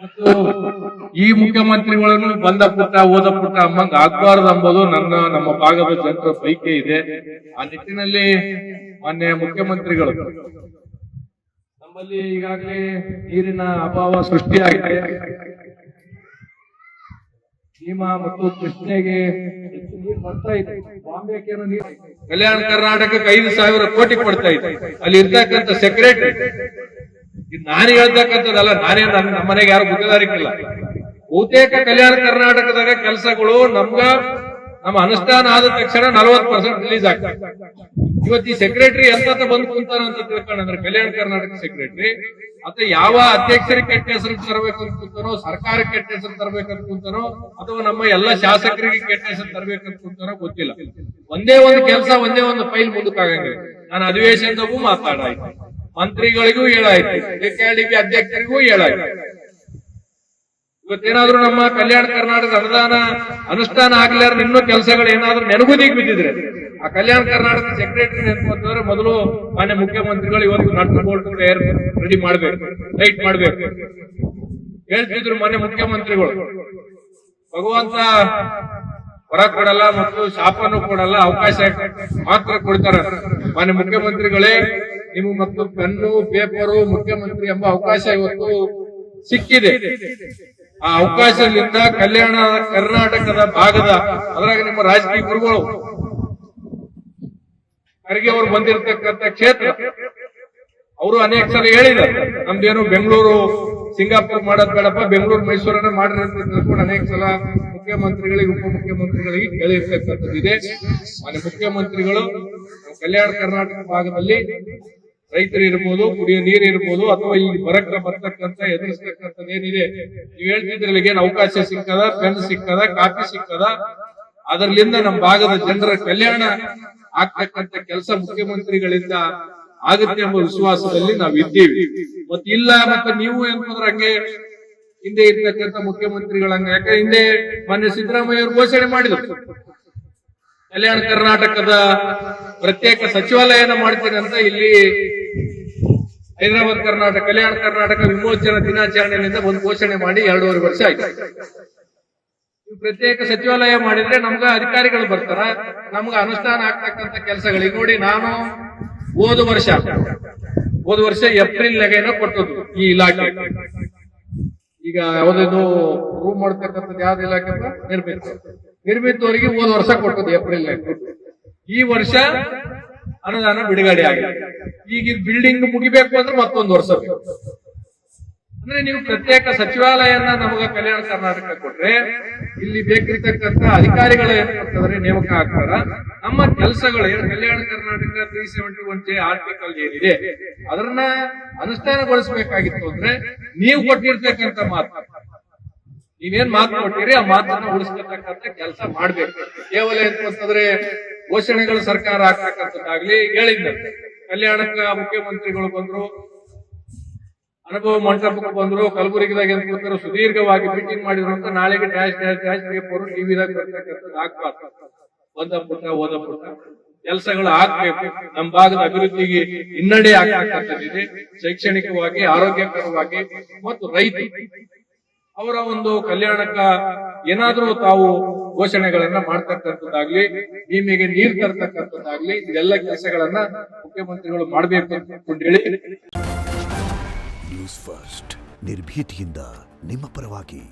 ಮತ್ತು ಈ ಮುಖ್ಯಮಂತ್ರಿಗಳನ್ನು ಬಂದ ಪುಟ್ಟ ಓದ ಪುಟ್ಟ ಅಮ್ಮಂಗ್ ಆಗ್ಬಾರ್ದು ಎಂಬುದು ನಮ್ಮ ಭಾಗದ ಜನರ ಬೈಕೆ ಇದೆ. ಆ ನಿಟ್ಟಿನಲ್ಲಿ ಮಾನ್ಯ ಮುಖ್ಯಮಂತ್ರಿಗಳು, ನಮ್ಮಲ್ಲಿ ಈಗಾಗಲೇ ನೀರಿನ ಅಭಾವ ಸೃಷ್ಟಿಯಾಗಿದೆ. ಭೀಮಾ ಮತ್ತು ಕೃಷ್ಣೆಗೆ ನೀರು ಬರ್ತಾ ಇದೆ. ಬಾಂಬೆಗೇನು ನೀರು, ಕಲ್ಯಾಣ ಕರ್ನಾಟಕಕ್ಕೆ 5,000 ಕೋಟಿ ಕೊಡ್ತಾ ಇದೆ. ಅಲ್ಲಿ ಇರ್ತಕ್ಕಂಥ ಸೆಕ್ರೆಟರಿ, ನಾನು ಹೇಳ್ತಕ್ಕಂಥದ್ದಲ್ಲ, ನಾನೇ ನಮ್ಮ ಮನೆಗೆ ಯಾರು ಗುತ್ತೇದಾರಿಕಿಲ್ಲ. ಬಹುತೇಕ ಕಲ್ಯಾಣ ಕರ್ನಾಟಕದಾಗ ಕೆಲಸಗಳು ನಮ್ಮ ಅನುಷ್ಠಾನ ಆದ ತಕ್ಷಣ 40% ರಿಲೀಸ್ ಆಗ್ತದೆ. ಇವತ್ತು ಈ ಸೆಕ್ರೆಟರಿ ಎಂತ ಬಂದು ಕುಂತಾನ ಅಂತ ತಿಳ್ಕೊಂಡ್ರೆ, ಕಲ್ಯಾಣ ಕರ್ನಾಟಕ ಸೆಕ್ರೆಟರಿ ಅಥವಾ ಯಾವ ಅಧ್ಯಕ್ಷರಿಗೆ ಕೆಟ್ಟ ಹೆಸರು ತರಬೇಕಂತ ಕುಂತಾನೋ, ಸರ್ಕಾರಕ್ಕೆ ಕೆಟ್ಟ ಹೆಸರು ತರಬೇಕಂತ ಕುಂತಾನೋ, ಅಥವಾ ನಮ್ಮ ಎಲ್ಲ ಶಾಸಕರಿಗೆ ಕೆಟ್ಟ ಹೆಸರು ತರಬೇಕಂತ ಕುಂತಾನೋ ಗೊತ್ತಿಲ್ಲ. ಒಂದೇ ಒಂದು ಕೆಲಸ, ಒಂದೇ ಒಂದು ಫೈಲ್ ಮುಂದಕ್ಕಾಗಂಗಿಲ್ಲ. ನಾನು ಅಧಿವೇಶನದಾಗೂ ಮಾತಾಡಾಯ್ತು, ಮಂತ್ರಿಗಳಿಗೂ ಹೇಳಾಯ್ತು, ಕೆಡಿಬಿ ಅಧ್ಯಕ್ಷರಿಗೂ ಹೇಳಾಯ್ತು. ಇವತ್ತೇನಾದ್ರೂ ನಮ್ಮ ಕಲ್ಯಾಣ ಕರ್ನಾಟಕ ಅನುಷ್ಠಾನ ಆಗ್ಲಾರ ಇನ್ನೂ ಕೆಲಸಗಳು ಏನಾದ್ರೂ ನೆನಗುದಿಗೆ ಬಿದ್ದಿದ್ರೆ, ಆ ಕಲ್ಯಾಣ ಕರ್ನಾಟಕ ಸೆಕ್ರೆಟರಿ ನೆನಪಂತಂದ್ರೆ ಮೊದಲು ಮಾನ್ಯ ಮುಖ್ಯಮಂತ್ರಿಗಳು ಇವತ್ತು ನಟ್ ಬೋಲ್ಟ್ ರೆಡಿ ಮಾಡ್ಬೇಕು, ಲೈಟ್ ಮಾಡ್ಬೇಕು ಹೇಳ್ತಿದ್ರು ಮಾನ್ಯ ಮುಖ್ಯಮಂತ್ರಿಗಳು. ಭಗವಂತ ಹೊರ ಕೊಡಲ್ಲ ಮತ್ತು ಶಾಪನ್ನು ಕೊಡಲ್ಲ, ಅವಕಾಶ ಮಾತ್ರ ಕೊಡ್ತಾರ. ಮಾನ್ಯ ಮುಖ್ಯಮಂತ್ರಿಗಳೇ, ನಿಮಗೆ ಮತ್ತು ಪೆನ್ನು ಪೇಪರು ಮುಖ್ಯಮಂತ್ರಿ ಎಂಬ ಅವಕಾಶ ಇವತ್ತು ಸಿಕ್ಕಿದೆ. ಆ ಅವಕಾಶದಿಂದ ಕಲ್ಯಾಣ ಕರ್ನಾಟಕದ ಭಾಗದ, ಅದ್ರಾಗ ನಿಮ್ಮ ರಾಜಕೀಯ ಗುರುಗಳು ಖರ್ಗೆ ಅವರು ಬಂದಿರತಕ್ಕಂಥ ಕ್ಷೇತ್ರ, ಅವರು ಅನೇಕ ಸಲ ಹೇಳಿದ್ದಾರೆ, ನಮ್ದೇನು ಬೆಂಗಳೂರು ಸಿಂಗಾಪುರ್ ಮಾಡೋದ್ ಬೇಡಪ್ಪ, ಬೆಂಗಳೂರು ಮೈಸೂರನ್ನ ಮಾಡ್ರಿ ಅಂತ ತಿಳ್ಕೊಂಡು ಅನೇಕ ಸಲ ಮುಖ್ಯಮಂತ್ರಿಗಳಿಗೆ ಉಪಮುಖ್ಯಮಂತ್ರಿಗಳಿಗೆ ಕೇಳಿರ್ತಕ್ಕಂಥದ್ದು ಇದೆ. ಮಾನ್ಯ ಮುಖ್ಯಮಂತ್ರಿಗಳು ಕಲ್ಯಾಣ ಕರ್ನಾಟಕ ಭಾಗದಲ್ಲಿ ರೈತರು ಇರ್ಬೋದು, ಕುಡಿಯೋ ನೀರು ಇರ್ಬೋದು, ಅಥವಾ ಇಲ್ಲಿ ಬರ್ತಕ್ಕಂಥ ಎದುರಿಸ್ತಕ್ಕಂಥದ್ದು ಏನಿದೆ, ನೀವು ಹೇಳ್ತಿದ್ರಲ್ಲಿ ಏನ್ ಅವಕಾಶ ಸಿಕ್ಕದ, ಪೆನ್ ಸಿಕ್ಕದ, ಕಾಪಿ ಸಿಕ್ಕದ, ಅದರಲ್ಲಿಂದ ನಮ್ಮ ಭಾಗದ ಜನರ ಕಲ್ಯಾಣ ಆಗ್ತಕ್ಕಂಥ ಕೆಲಸ ಮುಖ್ಯಮಂತ್ರಿಗಳಿಂದ ಆಗುತ್ತೆ ಎಂಬ ವಿಶ್ವಾಸದಲ್ಲಿ ನಾವು ಇದ್ದೀವಿ. ಮತ್ತೆ ಇಲ್ಲ, ಮತ್ತೆ ನೀವು ಏನಂದ್ರೆ ಹಂಗೆ ಹಿಂದೆ ಇರ್ತಕ್ಕಂಥ ಮುಖ್ಯಮಂತ್ರಿಗಳಂಗ, ಯಾಕಂದ್ರೆ ಹಿಂದೆ ಮಾನ್ಯ ಸಿದ್ದರಾಮಯ್ಯ ಅವರು ಘೋಷಣೆ ಮಾಡಿದ್ರು, ಕಲ್ಯಾಣ ಕರ್ನಾಟಕದ ಪ್ರತ್ಯೇಕ ಸಚಿವಾಲಯನ ಮಾಡ್ತೀನಿ ಅಂತ. ಇಲ್ಲಿ ಹೈದರಾಬಾದ್ ಕಲ್ಯಾಣ ಕರ್ನಾಟಕ ವಿಮೋಚನಾ ದಿನಾಚರಣೆಯಿಂದ ಒಂದು ಘೋಷಣೆ ಮಾಡಿ 2.5 ವರ್ಷ ಆಯ್ತು. ಪ್ರತ್ಯೇಕ ಸಚಿವಾಲಯ ಮಾಡಿದ್ರೆ ನಮ್ಗ ಅಧಿಕಾರಿಗಳು ಬರ್ತಾರ, ನಮ್ಗ ಅನುಷ್ಠಾನ ಆಗ್ತಕ್ಕಂಥ ಕೆಲಸಗಳಿಗೆ. ನೋಡಿ, ನಾನು ಹೋದ ವರ್ಷ ಏಪ್ರಿಲ್ ನಾಗೇನೋ ಕೊಟ್ಟದ್ದು ಈ ಇಲಾಖೆ. ಈಗ ಯಾವ್ದು ರೂಮ್ ಮಾಡ್ತಕ್ಕಂಥದ್ದು ಯಾವ್ದು ಇಲಾಖೆ, ನಿರ್ಮಿತವರಿಗೆ ಹೋದ ವರ್ಷ ಕೊಟ್ಟದ್ದು ಏಪ್ರಿಲ್ ನಾಗ. ಈ ವರ್ಷ ಅನುದಾನ ಬಿಡುಗಡೆ ಆಗಿದೆ. ಈಗ ಬಿಲ್ಡಿಂಗ್ ಮುಗಿಬೇಕು ಅಂದ್ರೆ ಮತ್ತೊಂದು ವರ್ಷ ಬೇಕು. ಅಂದ್ರೆ ನೀವು ಪ್ರತ್ಯೇಕ ಸಚಿವಾಲಯನ ನಮಗ ಕಲ್ಯಾಣ ಕರ್ನಾಟಕ ಕೊಟ್ರೆ, ಇಲ್ಲಿ ಬೇಕಿರ್ತಕ್ಕಂಥ ಅಧಿಕಾರಿಗಳು ಏನ್ ನೇಮಕ ಆಗ್ತಾರ, ನಮ್ಮ ಕೆಲಸಗಳು ಏನು ಕಲ್ಯಾಣ ಕರ್ನಾಟಕ 371 ಆರ್ಟಿಕಲ್ ಏನಿದೆ ಅದನ್ನ ಅನುಷ್ಠಾನಗೊಳಿಸಬೇಕಾಗಿತ್ತು ಅಂದ್ರೆ ನೀವು ಕೊಟ್ಟಿರ್ತಕ್ಕಂಥ ಮಾತು, ನೀವೇನ್ ಮಾತು ಕೊಟ್ಟಿರಿ ಆ ಮಾತನ್ನ ಉಳಿಸ್ಕೊತಕ್ಕಂಥ ಕೆಲಸ ಮಾಡ್ಬೇಕು. ಕೇವಲ ಅಂತಂದ್ರೆ ಘೋಷಣೆಗಳು ಸರ್ಕಾರ ಆಗ್ತಕ್ಕಂಥದ್ದಾಗ್ಲಿ ಹೇಳಿದ್ದ. ಕಲ್ಯಾಣಕ್ಕ ಮುಖ್ಯಮಂತ್ರಿಗಳು ಬಂದ್ರು, ಅನುಭವ ಮಂಟಪಕ್ಕೆ ಬಂದ್ರು, ಕಲಬುರಗಿದಾಗ ಏನ್ ಕೊಡ್ತಾರೋ ಸುದೀರ್ಘವಾಗಿ ಮೀಟಿಂಗ್ ಮಾಡಿದ್ರು ಅಂತ ನಾಳೆಗೆ ಡ್ಯಾಶ್ ಪೇಪರ್ ಟಿವಿದಾಗ ಬರ್ತಕ್ಕಂಥದ್ದು ಆಗ್ಬಾರ್ದು. ಓದ ಪುಟ್ಟ ಕೆಲಸಗಳು ಆಗ್ಬೇಕು. ನಮ್ಮ ಭಾಗದ ಅಭಿವೃದ್ಧಿಗೆ ಹಿನ್ನಡೆ ಆಗ್ತಕ್ಕಂಥದ್ದಿದೆ, ಶೈಕ್ಷಣಿಕವಾಗಿ, ಆರೋಗ್ಯಕರವಾಗಿ. ಮತ್ತು ರೈತ ಅವರ ಒಂದು ಕಲ್ಯಾಣಕ್ಕ ಏನಾದ್ರೂ ತಾವು ಘೋಷಣೆಗಳನ್ನ ಮಾಡ್ತಕ್ಕಂಥದ್ದಾಗ್ಲಿ, ಭೀಮಿಗೆ ನೀರು ತರ್ತಕ್ಕಂಥದ್ದಾಗ್ಲಿ, ಇದೆಲ್ಲ ಕೆಲಸಗಳನ್ನ ಮುಖ್ಯಮಂತ್ರಿಗಳು ಮಾಡ್ಬೇಕು ಅಂತ ಹೇಳಿ. ನ್ಯೂಸ್ ಫಸ್ಟ್, ನಿರ್ಭೀತಿಯಿಂದ ನಿಮ್ಮ ಪರವಾಗಿ.